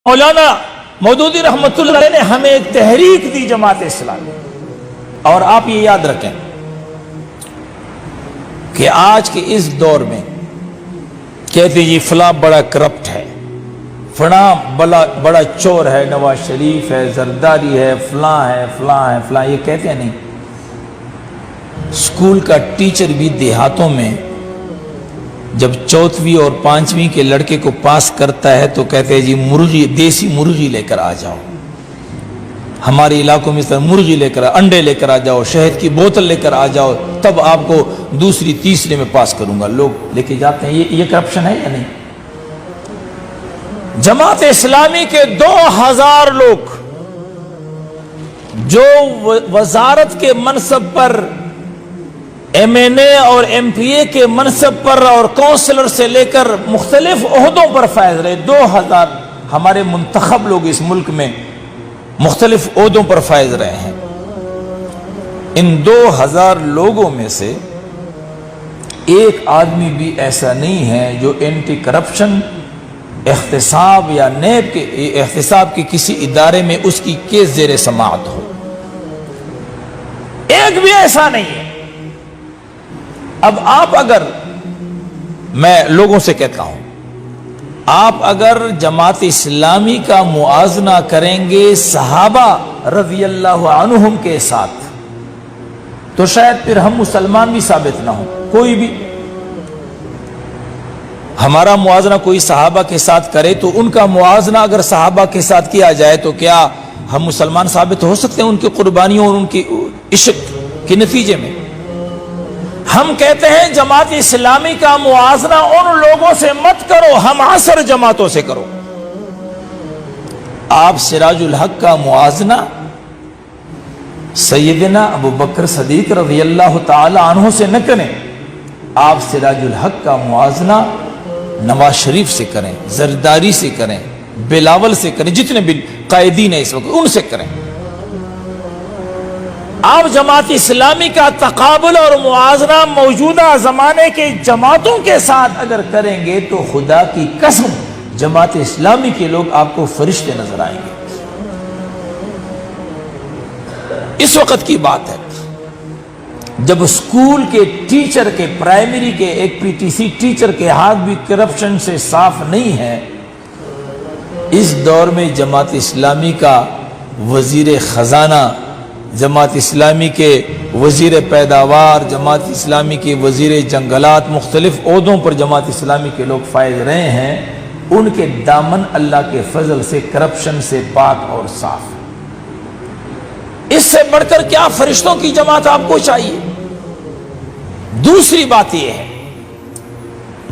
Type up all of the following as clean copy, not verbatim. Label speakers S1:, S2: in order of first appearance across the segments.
S1: مولانا مودودی رحمۃ اللہ علیہ نے ہمیں ایک تحریک دی جماعت اسلامی، اور آپ یہ یاد رکھیں کہ آج کے اس دور میں کہتے جی فلاں بڑا کرپٹ ہے، فلاں بڑا چور ہے، نواز شریف ہے، زرداری ہے، فلاں ہے فلاں ہے فلاں، یہ کہتے ہیں نہیں۔ اسکول کا ٹیچر بھی دیہاتوں میں جب 4ویں اور 5ویں کے لڑکے کو پاس کرتا ہے تو کہتے ہیں جی مرغی، دیسی مرغی لے کر آ جاؤ، ہمارے علاقوں میں مرغی لے کر، انڈے لے کر آ جاؤ، شہد کی بوتل لے کر آ جاؤ، تب آپ کو دوسری تیسرے میں پاس کروں گا۔ لوگ لے کے جاتے ہیں۔ یہ کرپشن ہے یا نہیں؟ جماعت اسلامی کے 2000 لوگ جو وزارت کے منصب پر، ایم این اے اور ایم پی اے کے منصب پر اور کونسلر سے لے کر مختلف عہدوں پر فائز رہے، 2000 ہمارے منتخب لوگ اس ملک میں مختلف عہدوں پر فائز رہے ہیں۔ ان 2000 لوگوں میں سے ایک آدمی بھی ایسا نہیں ہے جو اینٹی کرپشن احتساب یا نیب کے احتساب کے کسی ادارے میں اس کی کیس زیر سماعت ہو، ایک بھی ایسا نہیں ہے۔ اب آپ اگر، میں لوگوں سے کہتا ہوں، آپ اگر جماعت اسلامی کا موازنہ کریں گے صحابہ رضی اللہ عنہم کے ساتھ تو شاید پھر ہم مسلمان بھی ثابت نہ ہوں، کوئی بھی۔ ہمارا موازنہ کوئی صحابہ کے ساتھ کرے تو ان کا موازنہ اگر صحابہ کے ساتھ کیا جائے تو کیا ہم مسلمان ثابت ہو سکتے ہیں ان کی قربانیوں اور ان کی عشق کے نتیجے میں؟ ہم کہتے ہیں جماعت اسلامی کا موازنہ ان لوگوں سے مت کرو، ہم عصر جماعتوں سے کرو۔ آپ سراج الحق کا موازنہ سیدنا ابو بکر صدیق رضی اللہ تعالی عنہ سے نہ کریں، آپ سراج الحق کا موازنہ نواز شریف سے کریں، زرداری سے کریں، بلاول سے کریں، جتنے بھی قائدین ہیں اس وقت ان سے کریں۔ آپ جماعت اسلامی کا تقابل اور موازنہ موجودہ زمانے کے جماعتوں کے ساتھ اگر کریں گے تو خدا کی قسم جماعت اسلامی کے لوگ آپ کو فرشتے نظر آئیں گے۔ اس وقت کی بات ہے جب اسکول کے ٹیچر کے، پرائمری کے ایک پی ٹی سی ٹیچر کے ہاتھ بھی کرپشن سے صاف نہیں ہے، اس دور میں جماعت اسلامی کا وزیر خزانہ، جماعت اسلامی کے وزیر پیداوار، جماعت اسلامی کے وزیر جنگلات، مختلف عہدوں پر جماعت اسلامی کے لوگ فائز رہے ہیں، ان کے دامن اللہ کے فضل سے کرپشن سے پاک اور صاف۔ اس سے بڑھ کر کیا فرشتوں کی جماعت آپ کو چاہیے؟ دوسری بات یہ ہے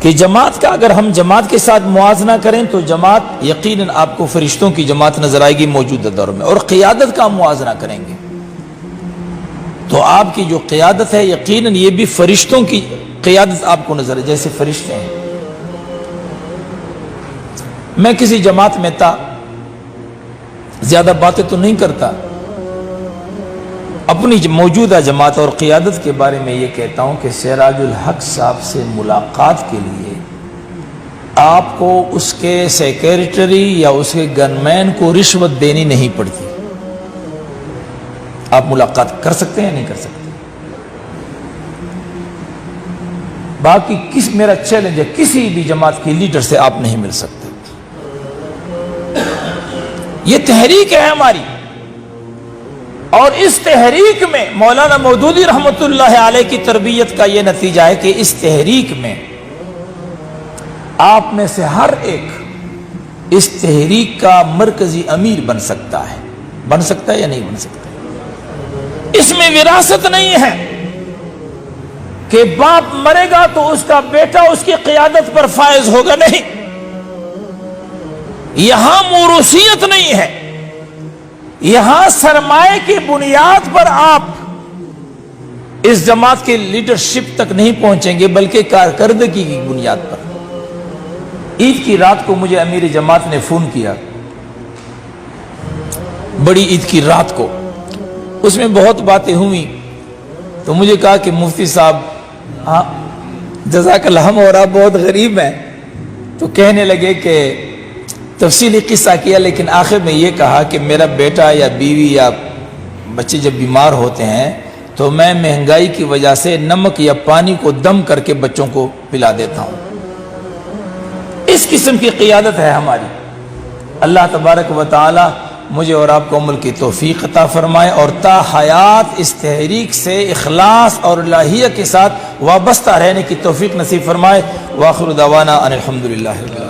S1: کہ جماعت کا اگر ہم جماعت کے ساتھ موازنہ کریں تو جماعت یقیناً آپ کو فرشتوں کی جماعت نظر آئے گی موجودہ دور میں، اور قیادت کا موازنہ کریں گے تو آپ کی جو قیادت ہے یقیناً یہ بھی فرشتوں کی قیادت آپ کو نظر ہے، جیسے فرشتے ہیں۔ میں کسی جماعت میں تھا، زیادہ باتیں تو نہیں کرتا، اپنی موجودہ جماعت اور قیادت کے بارے میں یہ کہتا ہوں کہ سراج الحق صاحب سے ملاقات کے لیے آپ کو اس کے سیکریٹری یا اس کے گنمین کو رشوت دینی نہیں پڑتی، آپ ملاقات کر سکتے ہیں نہیں کر سکتے۔ باقی میرا چیلنج ہے، کسی بھی جماعت کی لیڈر سے آپ نہیں مل سکتے۔ یہ تحریک ہے ہماری، اور اس تحریک میں مولانا مودودی رحمۃ اللہ علیہ کی تربیت کا یہ نتیجہ ہے کہ اس تحریک میں آپ میں سے ہر ایک اس تحریک کا مرکزی امیر بن سکتا ہے یا نہیں بن سکتا۔ اس میں وراثت نہیں ہے کہ باپ مرے گا تو اس کا بیٹا اس کی قیادت پر فائز ہوگا، نہیں، یہاں موروثیت نہیں ہے، یہاں سرمایہ کی بنیاد پر آپ اس جماعت کے لیڈرشپ تک نہیں پہنچیں گے بلکہ کارکردگی کی بنیاد پر۔ عید کی رات کو مجھے امیر جماعت نے فون کیا، بڑی عید کی رات کو، اس میں بہت باتیں ہوئی، تو مجھے کہا کہ مفتی صاحب ہاں جزاک اللہ، ہم اور آپ بہت غریب ہیں، تو کہنے لگے کہ تفصیلی قصہ کیا، لیکن آخر میں یہ کہا کہ میرا بیٹا یا بیوی یا بچے جب بیمار ہوتے ہیں تو میں مہنگائی کی وجہ سے نمک یا پانی کو دم کر کے بچوں کو پلا دیتا ہوں۔ اس قسم کی قیادت ہے ہماری۔ اللہ تبارک و تعالی مجھے اور آپ کو عمل کی توفیق عطا فرمائے، اور تا حیات اس تحریک سے اخلاص اور الہیہ کے ساتھ وابستہ رہنے کی توفیق نصیب فرمائے۔ وآخر دعوانا ان الحمدللہ۔